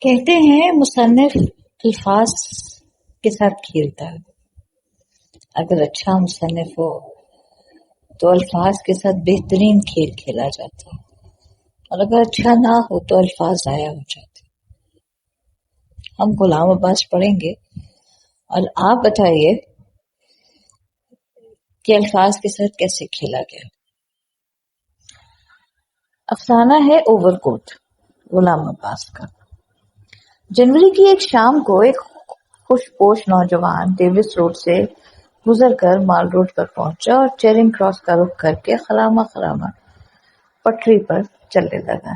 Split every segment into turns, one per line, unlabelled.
کہتے ہیں مصنف الفاظ کے ساتھ کھیلتا ہے. اگر اچھا مصنف ہو تو الفاظ کے ساتھ بہترین کھیل کھیلا جاتا ہے، اور اگر اچھا نہ ہو تو الفاظ ضائع ہو جاتے. ہم غلام عباس پڑھیں گے اور آپ بتائیے کہ الفاظ کے ساتھ کیسے کھیلا گیا. افسانہ ہے اوور کوٹ غلام عباس کا. جنوری کی ایک شام کو ایک خوش پوش نوجوان ڈیوس روڈ سے گزر کر مال روڈ پر پہنچا اور چیرنگ کراس کا رخ کر کے خرامہ پٹری پر چلنے لگا.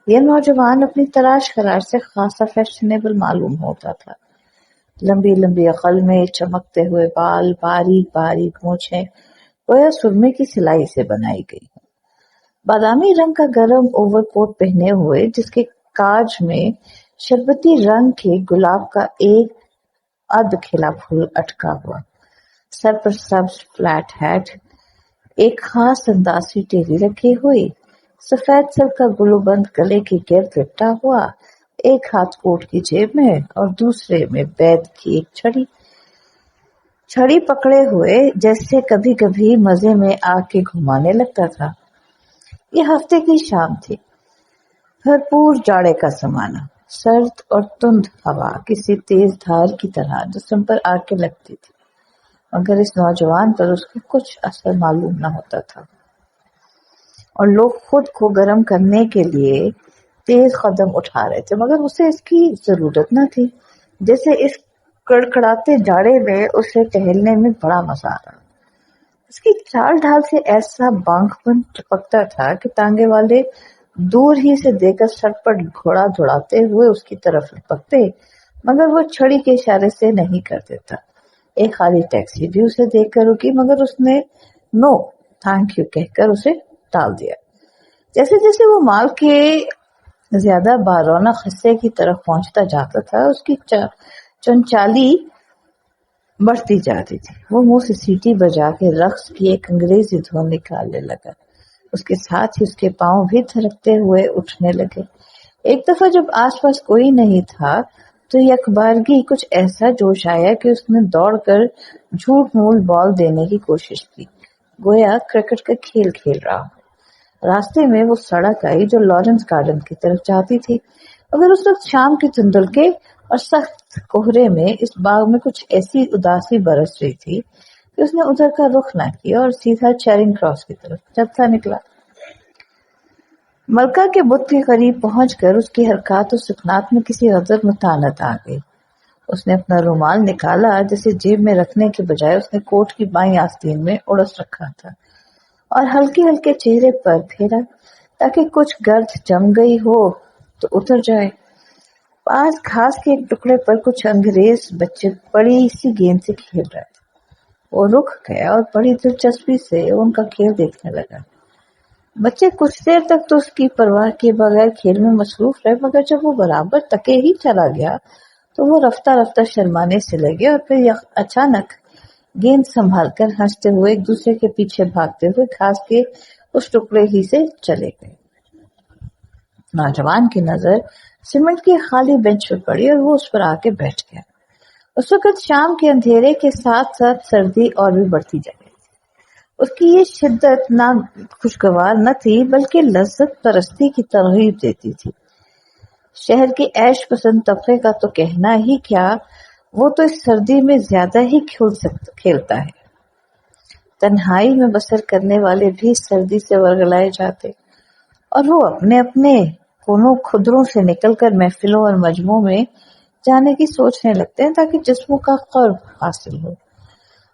یہ نوجوان اپنی تراش خراش سے خاصا فیشنیبل معلوم ہوتا تھا. لمبی لمبی عقل میں چمکتے ہوئے بال، باریک باریک مونچھیں گویا سرمے کی سلائی سے بنائی گئی. بادامی رنگ کا گرم اوور کوٹ پہنے ہوئے جس کے کاج میں شربتی رنگ کے گلاب کا ایک ادھ کھلا پھول اٹکا ہوا، سر پر سبز فلیٹ ہیٹ، ایک خاص انداز کی ٹیلی رکھی ہوئی، سفید سر کا گلو بند گلے کے گرد لپٹا ہوا، ایک ہاتھ کوٹ کی جیب میں اور دوسرے میں بید کی ایک چھڑی پکڑے ہوئے جیسے کبھی کبھی مزے میں آگ کے گھمانے لگتا تھا. یہ ہفتے کی شام تھی، بھرپور جاڑے کا زمانہ. سرد اور تند ہوا کسی تیز دھار کی طرح جسم پر آ کے لگتی تھی، مگر اس نوجوان پر اس کا کچھ اثر معلوم نہ ہوتا تھا، اور لوگ خود کو گرم کرنے کے لیے تیز قدم اٹھا رہے تھے، مگر اسے اس کی ضرورت نہ تھی. جیسے اس کڑکڑاتے جاڑے میں اسے ٹہلنے میں بڑا مزہ آ رہا. اس کی چال ڈھال سے ایسا بانک پن چپکتا تھا کہ تانگے والے دور ہی سے دیکھ کر سڑک پر گھوڑا دوڑاتے ہوئے اس کی طرف لپکتے، مگر وہ چھڑی کے اشارے سے نہیں کر دیتا. ایک خالی ٹیکسی بھی اسے دیکھ کر رکی، مگر اس نے نو تھینک یو کہہ کر اسے ٹال دیا. جیسے جیسے وہ مال کے زیادہ بارونق حصے کی طرف پہنچتا جاتا تھا اس کی چنچالی بڑھتی جاتی تھی. وہ منہ سے سیٹی بجا کے رقص کی ایک انگریزی دھن نکالنے لگا. اس کے ساتھ ہی اس کے پاؤں بھی تھرکتے ہوئے اٹھنے لگے. ایک دفعہ جب آس پاس کوئی نہیں تھا تو یکبارگی کچھ ایسا جوش آیا کہ اس نے دوڑ کر جھوٹ مول بال دینے کی کوشش کی، گویا کرکٹ کا کھیل کھیل رہا. راستے میں وہ سڑک آئی جو لارنس گارڈن کی طرف جاتی تھی، مگر اس وقت شام کی دھندلکے اور سخت کوہرے میں اس باغ میں کچھ ایسی اداسی برس رہی تھی کہ اس نے ادھر کا رخ نہ کیا اور سیدھا چیرنگ کراس کی طرف چلتا نکلا. ملکہ کے بت کے قریب پہنچ کر اس کی حرکات و سکنات میں کسی غضب متانت آ گئی. اس نے اپنا رومال نکالا جسے جیب میں رکھنے کے بجائے اس نے کوٹ کی بائیں آستین میں اڑس رکھا تھا، اور ہلکے ہلکے چہرے پر پھیرا تاکہ کچھ گرد جم گئی ہو تو اتر جائے. پاس گھاس کے ایک ٹکڑے پر کچھ انگریز بچے بڑی سی گیند سے کھیل رہے تھے. وہ رک گیا اور بڑی دلچسپی سے ان کا کھیل دیکھنے لگا. بچے کچھ دیر تک تو اس کی پرواہ کیے بغیر کھیل میں مصروف رہے، مگر جب وہ برابر تکے ہی چلا گیا تو وہ رفتہ رفتہ شرمانے سے لگے اور پھر اچانک گیند سنبھال کر ہنستے ہوئے ایک دوسرے کے پیچھے بھاگتے ہوئے گھاس کے اس ٹکڑے ہی سے چلے گئے. نوجوان کی نظر سیمنٹ کی خالی بینچ پر پڑی اور وہ اس پر آ کے بیٹھ گیا. اس وقت شام کے اندھیرے کے ساتھ ساتھ سردی اور بھی بڑھتی جا رہی تھی. اس کی یہ شدت نہ خوشگوار نہ تھی بلکہ لذت پرستی کی ترغیب دیتی تھی. شہر کی عیش پسند طبقے کا تو کہنا ہی کیا، وہ تو اس سردی میں زیادہ ہی کھیلتا ہے. تنہائی میں بسر کرنے والے بھی سردی سے ورگلائے جاتے، اور وہ اپنے اپنے کونوں خدروں سے نکل کر محفلوں اور مجمعوں میں جانے کی سوچنے لگتے ہیں تاکہ جسموں کا قرب حاصل ہو.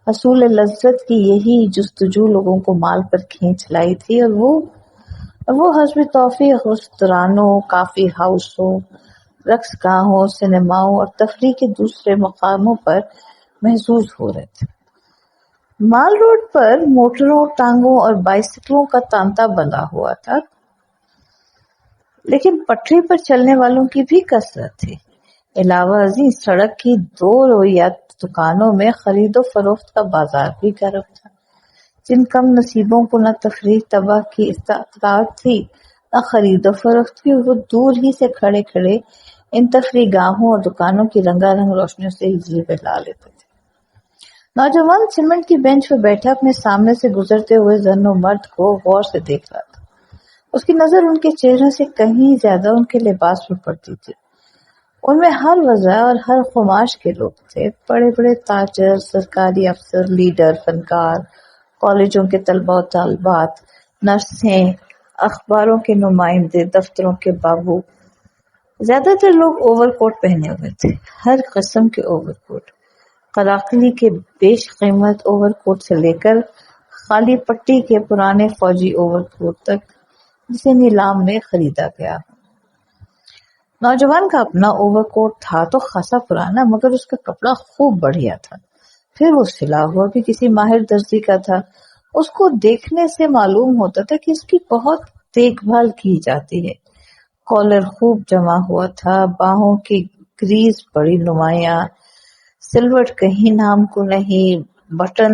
حصول لذت کی یہی جستجو لوگوں کو مال پر کھینچ لائی تھی، اور وہ حسب توفیق ریستورانوں، کافی ہاؤسوں، رقص گاہوں، سنیماؤں اور تفریح کے دوسرے مقاموں پر محظوظ ہو رہے تھے. مال روڈ پر موٹروں، ٹانگوں اور بائسکلوں کا تانتا بندھا ہوا تھا، لیکن پٹری پر چلنے والوں کی بھی کثرت تھی. علاوہ ازیں سڑک کی دو رویہ دکانوں میں خرید و فروخت کا بازار بھی گرم تھا. جن کم نصیبوں کو نہ تفریح طبع کی استطاعت تھی نہ خرید و فروخت کی، وہ دور ہی سے کھڑے کھڑے ان تفریح گاہوں اور دکانوں کی رنگارنگ روشنیوں سے ہی دل بہلا لیتے تھے۔ نوجوان سیمنٹ کی بینچ پر بیٹھا اپنے سامنے سے گزرتے ہوئے زن و مرد کو غور سے دیکھ رہا تھا۔ اس کی نظر ان کے چہروں سے کہیں زیادہ ان کے لباس پر پڑتی تھی۔ ان میں ہر وضع اور ہر خماش کے لوگ تھے، بڑے بڑے تاجر، سرکاری افسر، لیڈر، فنکار، کالجوں کے طلباء و طالبات، نرسیں، اخباروں کے نمائندے، دفتروں کے بابو۔ زیادہ تر لوگ اوور کوٹ پہنے ہوئے تھے، ہر قسم کے اوور کوٹ، قلاقلی کے بیش قیمت اوور کوٹ سے لے کر خالی پٹی کے پرانے فوجی اوور کوٹ تک جسے نیلام میں خریدا گیا۔ نوجوان کا اپنا اوور کوٹ تھا تو خاصا پرانا، مگر اس کا کپڑا خوب بڑھیا تھا، پھر وہ سلا ہوا بھی کسی ماہر درزی کا تھا۔ اس کو دیکھنے سے معلوم ہوتا تھا کہ اس کی بہت دیکھ بھال کی جاتی ہے۔ کالر خوب جما ہوا تھا، باہوں کی گریز بڑی نمایاں، سلوٹ کہیں نام کو نہیں، بٹن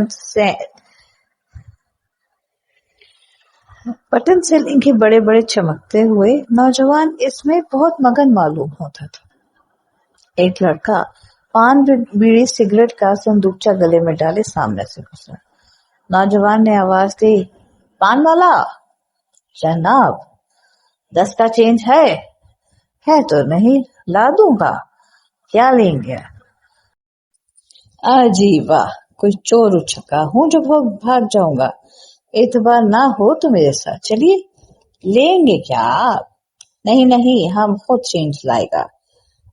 سیلنگ کے بڑے بڑے چمکتے ہوئے۔ نوجوان اس میں بہت مگن معلوم ہوتا تھا۔ ایک لڑکا پان بیڑی سگریٹ کا صندوقچہ گلے میں ڈالے سامنے سے گزرا۔ نوجوان نے آواز دی، پان والا؟ جناب، 10 کا چینج ہے تو نہیں، لا دوں گا، کیا لیں گے؟ جی واہ، کوئی چور اچکا ہوں جو بھاگ جاؤں گا، اعتبار نہ ہو تو میرے ساتھ چلیے۔ لیں گے کیا آپ؟ نہیں، ہم خود چینج لائے گا۔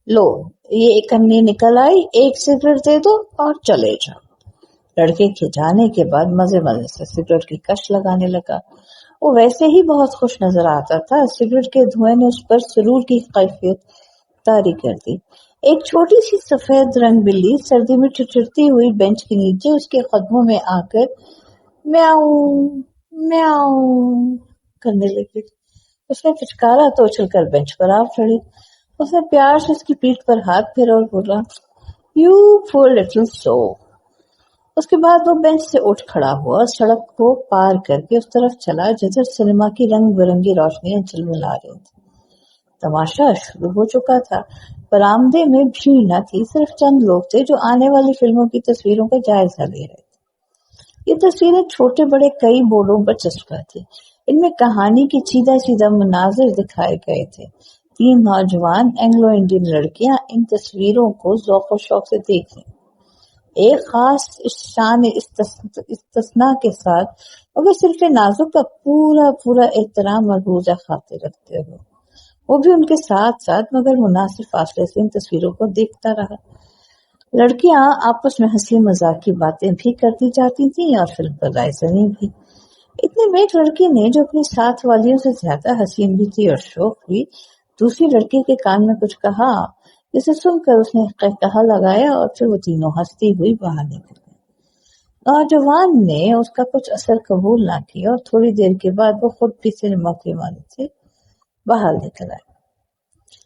لو، یہ ایک انی نکل آئی، ایک سگریٹ دے دو اور چلے جاؤ۔ لڑکے کے جانے کے بعد مزے سے سگریٹ کی کش لگانے لگا۔ وہ ویسے ہی بہت خوش نظر آتا تھا، سگریٹ کے دھوئیں نے اس پر سرور کی کیفیت طاری کر دی۔ ایک چھوٹی سی سفید رنگ بلی سردی میں ٹھٹھرتی ہوئی بینچ کے نیچے اس کے قدموں میں آ کر میاؤ میاؤ کرنے لگی۔ اس نے پچکارا تو اچھل کر بینچ پر آ چڑھی۔ اس نے پیار سے اس کی پیٹھ پر ہاتھ پھیرا اور بولا، یو پور لٹل سو۔ اس کے بعد وہ بینچ سے اٹھ کھڑا ہوا اور سڑک کو پار کر کے اس طرف چلا جدھر سنیما کی رنگ برنگی روشنیاں جلملا رہی تھی۔ تماشا شروع ہو چکا تھا۔ برآمدے میں بھیڑ نہ تھی، صرف چند لوگ تھے جو آنے والی فلموں کی تصویروں کا جائزہ لے رہے تھے۔ یہ تصویریں چھوٹے بڑے کئی بورڈوں پر چسپاں تھی، ان میں کہانی کے چیدہ مناظر دکھائے گئے تھے۔ 3 نوجوان اینگلو انڈین لڑکیاں ان تصویروں کو ذوق و شوق سے دیکھ رہی، ایک خاص شان استثناء کے ساتھ، مگر صرف نازک کا پورا احترام مربوض خاطر رکھتے ہوئے۔ وہ بھی ان کے ساتھ مگر مناسب فاصلے سے ان تصویروں کو دیکھتا رہا۔ لڑکیاں آپس میں ہنسی مذاق کی باتیں بھی کرتی جاتی تھیں اور فلم پر رائے زنی بھی۔ اتنے میں ایک لڑکی نے، جو اپنی ساتھ والیوں سے زیادہ حسین بھی تھی اور شوق بھی، دوسری لڑکی کے کان میں کچھ کہا، جسے سن کر اس نے قہقہا لگایا اور پھر وہ تینوں ہنستی ہوئی باہر نکل گئی۔ نوجوان نے اس کا کچھ اثر قبول نہ کیا اور تھوڑی دیر کے بعد وہ خود بھی سنیما کے مانے سے باہر نکل آئے۔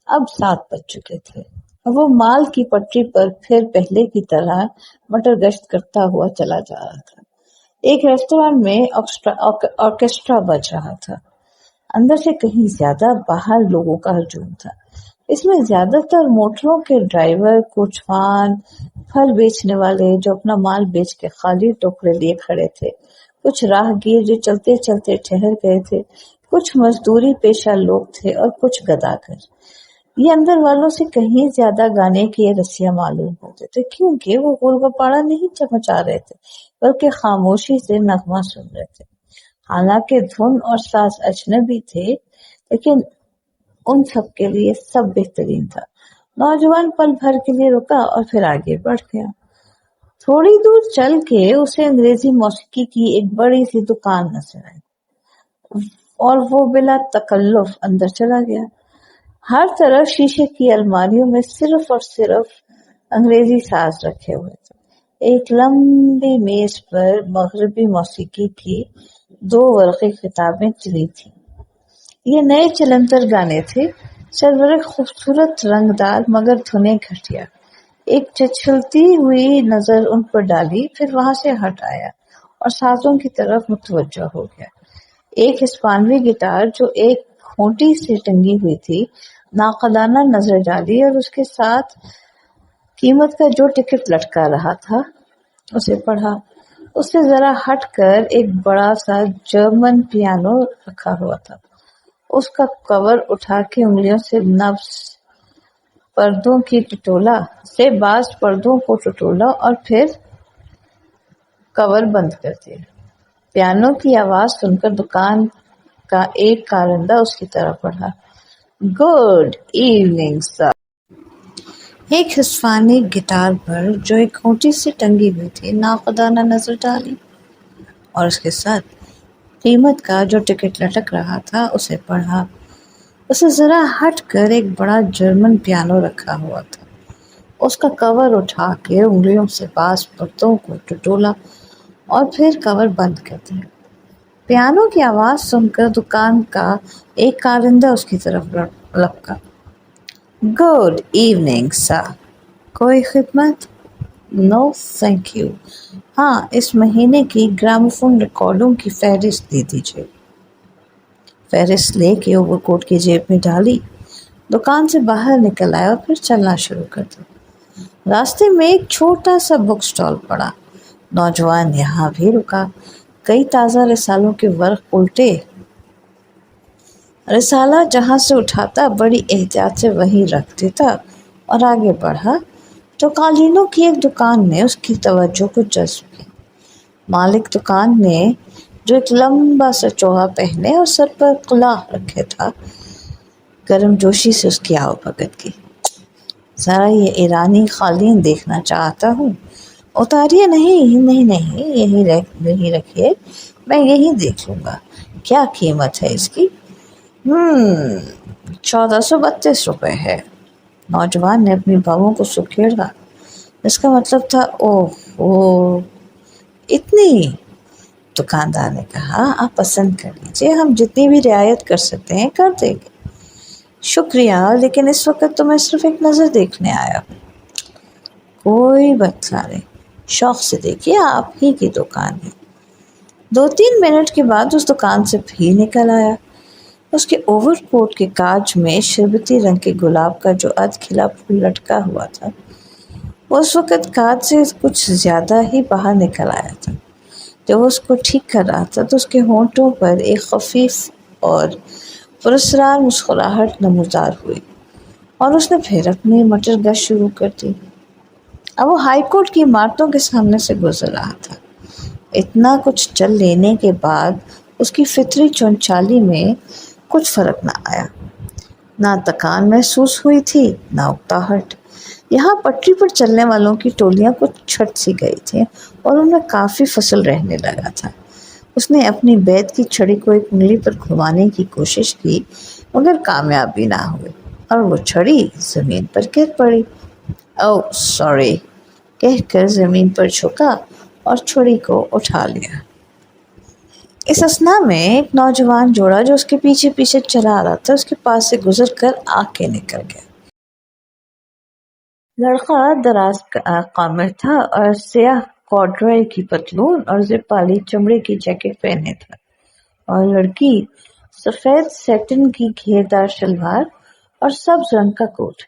اب 7 بج چکے تھے۔ وہ مال کی پٹری پر پھر پہلے کی طرح مٹر گشت کرتا ہوا چلا جا رہا تھا۔ ایک ریستوران میں آرکیسٹرا بج رہا تھا۔ اندر سے کہیں زیادہ باہر لوگوں کا ہجوم تھا۔ اس میں زیادہ تر موٹروں کے ڈرائیور، کوچوان، پھل بیچنے والے جو اپنا مال بیچ کے خالی ٹوکرے لیے کھڑے تھے، کچھ راہگیر جو چلتے چلتے ٹھہر گئے تھے، کچھ مزدوری پیشہ لوگ تھے اور کچھ گداگر۔ یہ اندر والوں سے کہیں زیادہ گانے کی رسیاں معلوم ہوتے تھے، کیونکہ وہ گول گپاڑا نہیں چمچا رہے تھے بلکہ خاموشی سے نغمہ سن رہے تھے۔ حالانکہ دھن اور ساز اجنبی تھے، لیکن ان سب کے لیے سب بہترین تھا۔ نوجوان پل بھر کے لیے رکا اور پھر آگے بڑھ گیا۔ تھوڑی دور چل کے اسے انگریزی موسیقی کی ایک بڑی سی دکان نظر آئی اور وہ بلا تکلف اندر چلا گیا۔ ہر طرف شیشے کی الماریوں میں صرف اور صرف انگریزی ساز رکھے ہوئے تھے۔ ایک لمبی میز پر مغربی موسیقی کی 2 ورقی کتابیں چلی تھیں۔ یہ نئے چلنتر گانے تھے، سرورق خوبصورت رنگدار مگر دھنیں گھٹیا۔ ایک چھلتی ہوئی نظر ان پر ڈالی، پھر وہاں سے ہٹ آیا اور سازوں کی طرف متوجہ ہو گیا۔ ایک ہسپانوی گٹار جو ایک کھوٹی سے ٹنگی ہوئی تھی، ناقدانہ نظر ڈالی اور اس کے ساتھ قیمت کا جو ٹکٹ لٹکا رہا تھا اسے پڑھا۔ اس سے ذرا ہٹ کر ایک بڑا سا جرمن پیانو رکھا ہوا تھا۔ اس کا کور اٹھا کے انگلیوں سے بعض پردوں کو ٹٹولا اور پھر کور بند کر دیا۔ پیانو کی آواز سن کر دکان کا ایک کارندہ اس کی طرف بڑھا۔ Good evening sir. ایک ہسپانک گٹار پر جو ایک کھوٹی سے ٹنگی ہوئی تھی ناقدانہ نظر ڈالی اور اس کے ساتھ قیمت کا جو ٹکٹ لٹک رہا تھا اسے پڑھا۔ اسے ذرا ہٹ کر ایک بڑا جرمن پیانو رکھا ہوا تھا۔ اس کا کور اٹھا کے انگلیوں سے بعض پردوں کو ٹٹولا اور پھر کور بند کر دیا۔ پیانو کی آواز سن کر دکان کا ایک کارندہ اس کی طرف لپکا۔ Good evening sir. کوئی خدمت؟ نو تھینک یو۔ ہاں، اس مہینے کی گراموفون ریکارڈوں کی فہرست دے دیجیے۔ فہرست لے کے اوور کوٹ کی جیب میں ڈالی، دکان سے باہر نکل آیا اور پھر چلنا شروع کر دیا۔ راستے میں ایک چھوٹا سا بک سٹال پڑا۔ نوجوان یہاں بھی رکا، کئی تازہ رسالوں کے ورق الٹے۔ رسالہ جہاں سے اٹھاتا بڑی احتیاط سے وہیں رکھ دیتا اور آگے بڑھا تو قالینوں کی ایک دکان نے اس کی توجہ کو جذب کی۔ مالک دکان نے جو ایک لمبا سا چوغا پہنے اور سر پر کلاه رکھے تھا، گرم جوشی سے اس کی آؤ بھگت کی۔ ذرا یہ ایرانی قالین دیکھنا چاہتا ہوں۔ اتاریے۔ نہیں، یہی رکھیے، میں یہی دیکھ لوں گا۔ کیا قیمت ہے اس کی؟ 1432 روپے ہے۔ نوجوان نے اپنی بھووں کو سکیڑا۔ اس کا مطلب تھا اوہ اتنی؟ دکاندار نے کہا، آپ پسند کر لیجیے، ہم جتنی بھی رعایت کر سکتے ہیں کر دیں گے۔ شکریہ، لیکن اس وقت تو میں صرف ایک نظر دیکھنے آیا ہوں۔ کوئی مسئلہ نہیں، شوق سے دیکھیے، آپ ہی کی دکان ہے۔ 2-3 منٹ کے بعد اس دکان سے بھی نکل آیا۔ اس کے اوور کوٹ کے کاج میں شربتی رنگ کے گلاب کا جو ادھ کھلا پھول لٹکا ہوا تھا، وہ اس وقت کاج سے کچھ زیادہ ہی باہر نکل آیا تھا۔ جب وہ اس کو ٹھیک کر رہا تھا تو اس کے ہونٹوں پر ایک خفیف اور پراسرار مسکراہٹ نمودار ہوئی اور اس نے پھر اپنی مٹر گشت شروع کر دی۔ اب وہ ہائی کورٹ کی عمارتوں کے سامنے سے گزر رہا تھا۔ اتنا کچھ چل لینے کے بعد اس کی فطری چونچالی میں کچھ فرق نہ آیا۔ نہ تکان محسوس ہوئی تھی، نہ اکتاہٹ۔ یہاں پٹری پر چلنے والوں کی ٹولیاں کچھ چھٹ سی گئی تھیں اور ان میں کافی فصل رہنے لگا تھا۔ اس نے اپنی بیت کی چھڑی کو ایک انگلی پر گھمانے کی کوشش کی مگر کامیابی نہ ہوئی اور وہ چھڑی زمین پر گر پڑی۔ اوہ سوری کہہ کر زمین پر جھکا اور چھڑی کو اٹھا لیا۔ اس اثناء میں ایک نوجوان جوڑا جو اس کے پیچھے پیچھے چلا رہا تھا اس کے پاس سے گزر کر آ کے نکل گیا۔ لڑکا دراز قامت تھا اور سیاہ کارڈروئے کی پتلون اور زپ والی چمڑے کی جیکٹ پہنے تھا، اور لڑکی سفید سیٹن کی گھیردار شلوار اور سبز رنگ کا کوٹ۔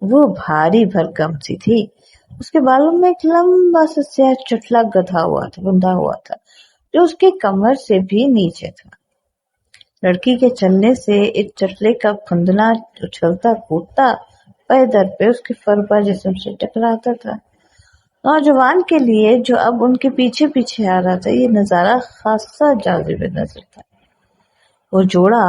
وہ بھاری بھرکم سی تھی۔ اس کے بالوں میں ایک لمبا سا سیاہ چٹلا بندھا ہوا تھا جو اس کے کمر سے بھی نیچے تھا۔ لڑکی کے چلنے سے اس چٹلے کا پھندنا اچھلتا کودتا پے در پہ اس کے فربا جسم سے ٹکراتا تھا۔ نوجوان کے لیے جو اب ان کے پیچھے پیچھے آ رہا تھا یہ نظارہ خاصا جاذب نظر تھا۔ وہ جوڑا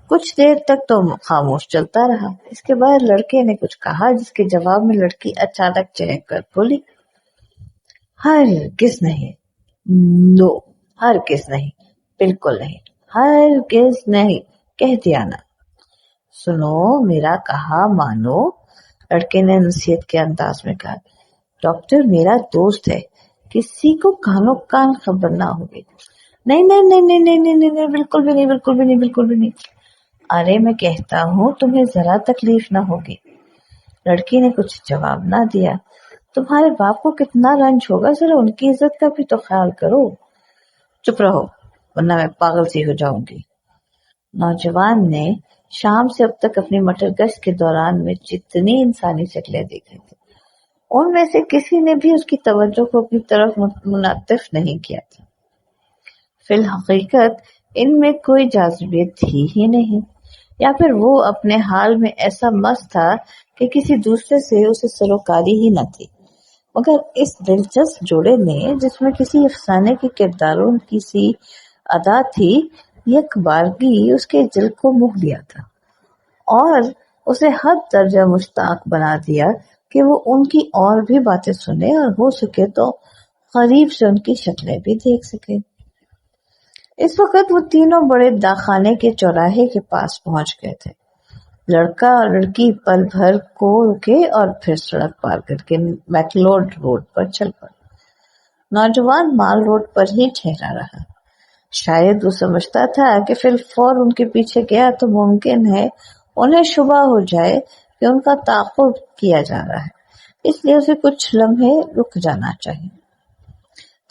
کچھ دیر تک تو خاموش چلتا رہا۔ اس کے بعد لڑکے نے کچھ کہا جس کے جواب میں لڑکی اچانک چہک کر بولی، ہرگز نہیں، نو، ہرگز نہیں، بالکل نہیں، ہرگز نہیں، کہہ دیا نا۔ سنو، میرا کہا مانو، لڑکے نے نصیحت کے انداز میں کہا۔ ڈاکٹر میرا دوست ہے، کسی کو کانوں کان خبر نہ ہوگی۔ نہیں نہیں نہیں نہیں نہیں نہیں نہیں، بالکل بھی نہیں، بالکل بھی نہیں، بالکل بھی نہیں۔ ارے میں کہتا ہوں تمہیں ذرا تکلیف نہ ہوگی۔ لڑکی نے کچھ جواب نہ دیا۔ تمہارے باپ کو کتنا رنج ہوگا، ذرا ان کی عزت کا بھی تو خیال کرو۔ چپ رہو ورنہ میں پاگل سی ہو جاؤں گی۔ نوجوان نے شام سے اب تک اپنی مٹر گشت کے دوران میں جتنی انسانی شکلیں دیکھی تھی ان میں سے کسی نے بھی اس کی توجہ کو اپنی طرف منعطف نہیں کیا تھا۔ فی الحقیقت ان میں کوئی جاذبیت تھی ہی نہیں، یا پھر وہ اپنے حال میں ایسا مست تھا کہ کسی دوسرے سے اسے سروکاری ہی نہ تھی، مگر اس دلچسپ جوڑے نے جس میں کسی افسانے کے کرداروں کی سی ادا تھی، یک بارگی اس کے دل کو موہ لیا تھا اور اسے حد درجہ مشتاق بنا دیا کہ وہ ان کی اور بھی باتیں سنے اور ہو سکے تو قریب سے ان کی شکلیں بھی دیکھ سکے۔ اس وقت وہ تینوں بڑے داخانے کے چوراہے کے پاس پہنچ گئے تھے۔ لڑکا اور لڑکی پل بھر کو رکے اور پھر سڑک پار کر کے میکلوڈ روڈ پر چل پڑے۔ نوجوان مال روڈ پر ہی ٹھہرا رہا۔ شاید وہ سمجھتا تھا کہ فی الفور ان کے پیچھے گیا تو ممکن ہے انہیں شبہ ہو جائے کہ ان کا تعاقب کیا جا رہا ہے، اس لیے اسے کچھ لمحے رک جانا چاہیے۔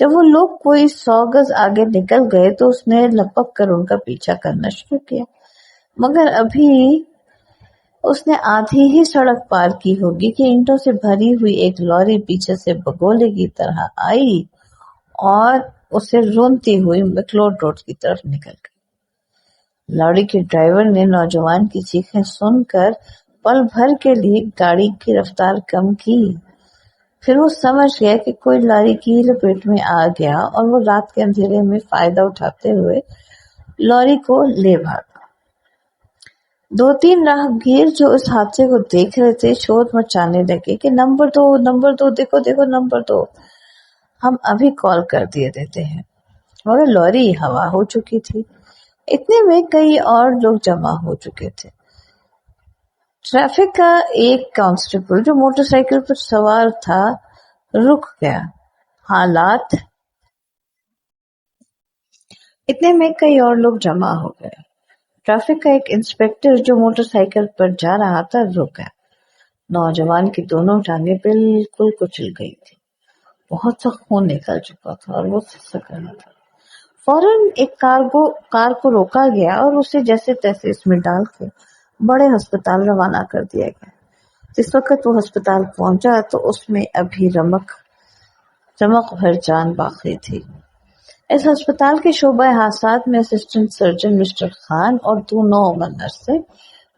جب وہ لوگ کوئی 100 گز آگے نکل گئے تو اس نے لپک کر ان کا پیچھا کرنا شروع کیا، مگر ابھی اس نے آدھی ہی سڑک پار کی ہوگی کہ اینٹوں سے بھری ہوئی ایک لوری پیچھے سے بگولے کی طرح آئی اور اسے رونتی ہوئی میکلوڈ روڈ کی طرف نکل گئی۔ لوری کے ڈرائیور نے نوجوان کی چیخیں سن کر پل بھر کے لیے گاڑی کی رفتار کم کی، پھر وہ سمجھ گیا کہ کوئی لاری کی لپیٹ میں آ گیا اور وہ رات کے اندھیرے میں فائدہ اٹھاتے ہوئے لوری کو لے بھاگا۔ 2-3 راہگیر جو اس حادثے کو دیکھ رہے تھے شور مچانے لگے کہ نمبر 2 دیکھو نمبر 2، ہم ابھی کال کر دیتے ہیں، مگر لوری ہوا ہو چکی تھی۔ اتنے میں کئی اور لوگ جمع ہو چکے تھے۔ ٹریفک کا ایک کانسٹیبل جو موٹر سائیکل پر سوار تھا رک گیا۔ حالات اتنے میں کئی اور لوگ جمع ہو گئے۔ ٹریفک کا ایک انسپکٹر جو موٹر سائیکل پر جا رہا تھا رک گیا۔ نوجوان کی دونوں ٹانگیں بالکل کچل گئی تھی، بہت سا خون نکل چکا تھا اور وہ سسک رہا تھا۔ فوراً ایک کار کو روکا گیا اور اسے جیسے تیسے اس میں ڈال کے بڑے ہسپتال روانہ کر دیا گیا۔ جس وقت وہ ہسپتال پہنچا تو اس میں ابھی رمق بھر جان باقی تھی۔ اس ہسپتال کے شعبہ حادثات میں اسسٹنٹ سرجن مسٹر خان اور 2 نوعمر نرسیں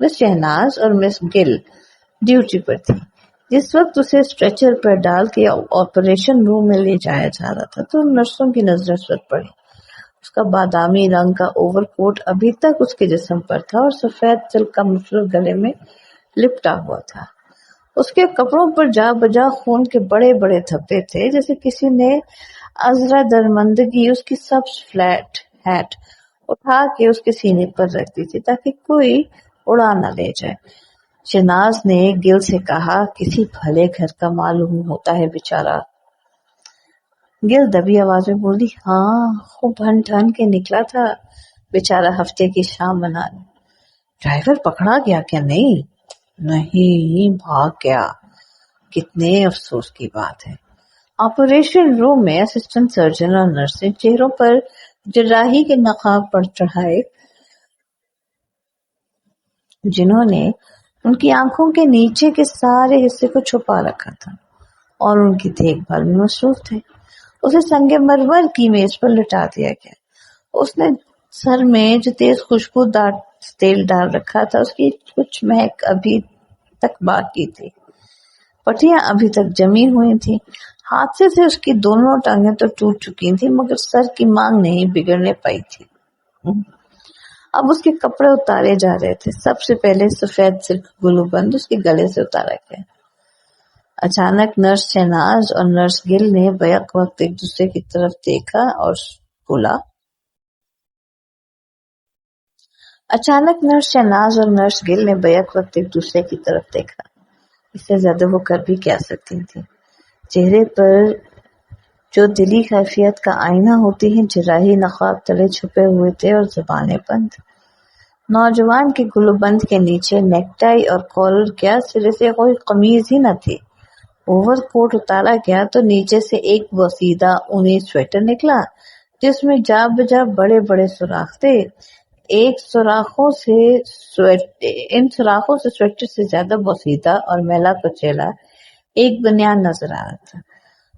مس شہناز اور مس گل ڈیوٹی پر تھی۔ جس وقت اسے اسٹریچر پر ڈال کے آپریشن روم میں لے جایا جا رہا تھا تو نرسوں کی نظر اس پر پڑی۔ اس کا بادامی رنگ کا اوور کوٹ ابھی تک اس کے جسم پر تھا اور سفید سلک کا مفلر گلے میں لپٹا ہوا تھا۔ اس کے کپڑوں پر جا بجا خون کے بڑے بڑے دھبے تھے، جیسے کسی نے عذرا درمندگی اس کی سبز فلیٹ ہیٹ اٹھا کے اس کے سینے پر رکھ دی تھی تاکہ کوئی اڑا نہ لے جائے۔ شہناز نے گل سے کہا، کسی بھلے گھر کا معلوم ہوتا ہے بیچارہ۔ گل دبی آواز میں بولی، ہاں خوب بھن ٹھن کے نکلا تھا بیچارہ ہفتے کی شام منانے۔ ڈرائیور پکڑا گیا کیا؟ نہیں بھاگ گیا۔ کتنے افسوس کی بات ہے۔ آپریشن روم میں اسسٹنٹ سرجن اور نرسیں چہروں پر جراحی کے نقاب پر چڑھائے، جنہوں نے ان کی آنکھوں کے نیچے کے سارے حصے کو چھپا رکھا تھا اور ان کی دیکھ بھال میں مصروف تھے۔ اسے سنگ مرمر کی میز پر لٹا دیا گیا۔ اس نے سر میں جو تیز خوشبودار تیل ڈال رکھا تھا اس کی کچھ مہک ابھی تک باقی تھی۔ پٹیاں ابھی تک جمی ہوئی تھیں۔ حادثے سے اس کی دونوں ٹانگیں تو ٹوٹ چکی تھیں مگر سر کی مانگ نہیں بگڑنے پائی تھی۔ اب اس کے کپڑے اتارے جا رہے تھے۔ سب سے پہلے سفید سلک گلو بند اس کے گلے سے اتارا گیا۔ اچانک نرس شہناز اور نرس گل نے بیک وقت ایک دوسرے کی طرف دیکھا اور بولا، اس سے زیادہ وہ کر بھی کیا سکتی تھی۔ چہرے پر جو دلی کیفیت کا آئینہ ہوتی ہیں جراحی نقاب تلے چھپے ہوئے تھے اور زبانیں بند۔ نوجوان کے گلوبند کے نیچے نیک ٹائی اور کالر کیا سرے سے کوئی قمیض ہی نہ تھی۔ اوور کوٹ اتارا گیا تو نیچے سے ایک وسیدہ اونی سویٹر نکلا جس میں جا بجا بڑے بڑے سوراخ تھے۔ ان سوراخوں سے سویٹر سے زیادہ بوسیدہ اور میلا کچیلا ایک بنیان نظر آ رہا تھا۔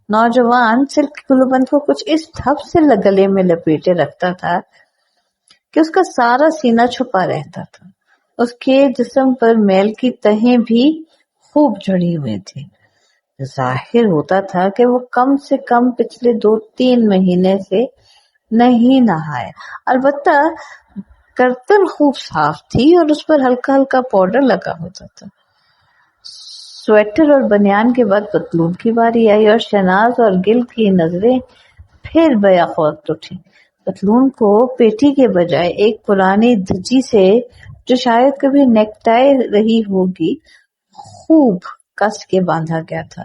نوجوان سلک کی کلوبند کو کچھ اس ڈھب سے گلے میں لپیٹے رکھتا تھا کہ اس کا سارا سینہ چھپا رہتا تھا۔ اس کے جسم پر میل کی تہیں بھی خوب جڑی ہوئی تھی۔ ظاہر ہوتا تھا کہ وہ کم سے کم پچھلے 2-3 مہینے سے نہیں نہایا۔ البتہ کرتن خوب صاف تھی اور اس پر ہلکا ہلکا پاؤڈر لگا ہوتا تھا۔ سویٹر اور بنیان کے بعد پتلون کی باری آئی اور شہناز اور گل کی نظریں پھر بیک وقت اٹھی۔ پتلون کو پیٹی کے بجائے ایک پرانی دھجی سے، جو شاید کبھی نیک ٹائی رہی ہوگی، خوب کس کے باندھا گیا تھا۔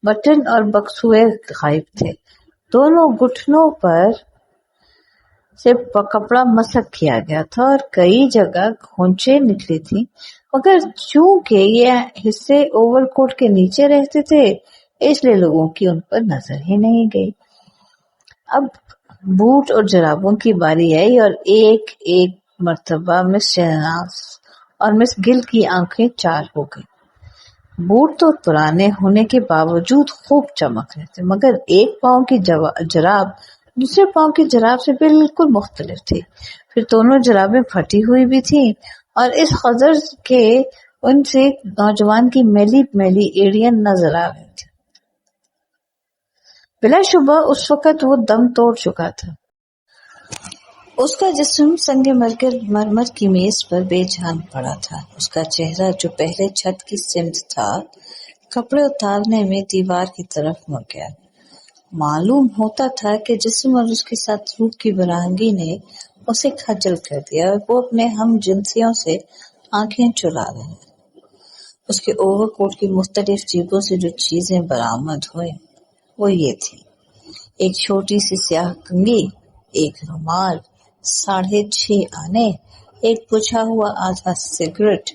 بٹن اور بکسوئے غائب تھے۔ دونوں گھٹنوں پر سے کپڑا مسک کیا گیا تھا اور کئی جگہ کھونچیں نکلی تھیں، مگر چونکہ یہ حصے اوور کوٹ کے نیچے رہتے تھے اس لیے لوگوں کی ان پر نظر ہی نہیں گئی۔ اب بوٹ اور جرابوں کی باری آئی اور ایک ایک مرتبہ مس شہناز اور مس گل کی آنکھیں چار ہو گئی۔ بوٹ تو پرانے ہونے کے باوجود خوب چمک رہے تھے، مگر ایک پاؤں کی جراب دوسرے پاؤں کی جراب سے بالکل مختلف تھی۔ پھر دونوں جرابیں پھٹی ہوئی بھی تھیں اور اس قدر کہ ان سے نوجوان کی میلی میلی ایڑیاں نظر آ رہی تھی۔ بلا شبہ اس وقت وہ دم توڑ چکا تھا۔ اس کا جسم سنگ مرمر کی میز پر بے جان پڑا تھا۔ اس کا چہرہ جو پہلے چھت کی سمت تھا، کپڑے اتارنے میں دیوار کی طرف مڑ گیا۔ معلوم ہوتا تھا کہ جسم اور اس کے ساتھ روح کی برہنگی نے اسے کھجل کر دیا اور وہ اپنے ہم جنسیوں سے آنکھیں چرا رہے ہیں۔ اس کے اوور کوٹ کی مختلف جیبوں سے جو چیزیں برآمد ہوئیں وہ یہ تھی: ایک چھوٹی سی سیاہ کنگھی، ایک رومال، 6.5 آنے، ایک بجھا ہوا آدھا سگریٹ،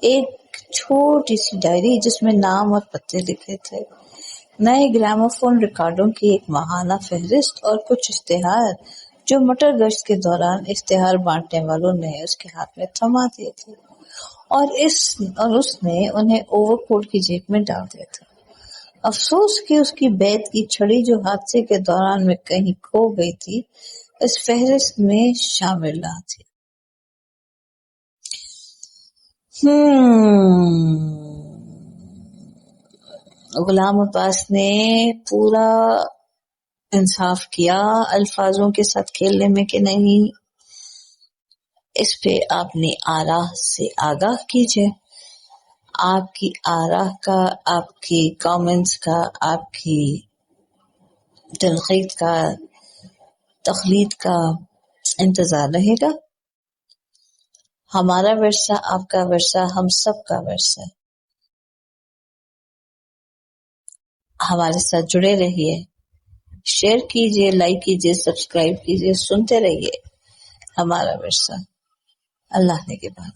ایک چھوٹی سی ڈائری جس میں نام اور پتے لکھے تھے، نئے گراموفون ریکارڈوں کی ایک ماہانہ فہرست اور کچھ اشتہار جو موٹر گشت کے دوران اشتہار بانٹنے والوں نے اس کے ہاتھ میں تھما دیے تھے، اور اس نے انہیں اوور کوٹ کی جیب میں ڈال دیا تھا۔ افسوس کہ اس کی بیت کی چھڑی جو حادثے کے دوران میں کہیں کھو گئی تھی اس فہرست میں شامل نہ تھی۔ غلام عباس نے پورا انصاف کیا الفاظوں کے ساتھ کھیلنے میں کہ نہیں، اس پہ اپنی آراء سے آگاہ کیجئے۔ آپ کی آراء کا، آپ کی کامنٹس کا، آپ کی تنقید کا، تخلیق کا انتظار رہے گا۔ ہمارا ورثہ، آپ کا ورثہ، ہم سب کا ورثہ۔ ہمارے ساتھ جڑے رہیے، شیئر کیجئے، لائک کیجئے، سبسکرائب کیجئے، سنتے رہیے ہمارا ورثہ۔ اللہ نے کے بعد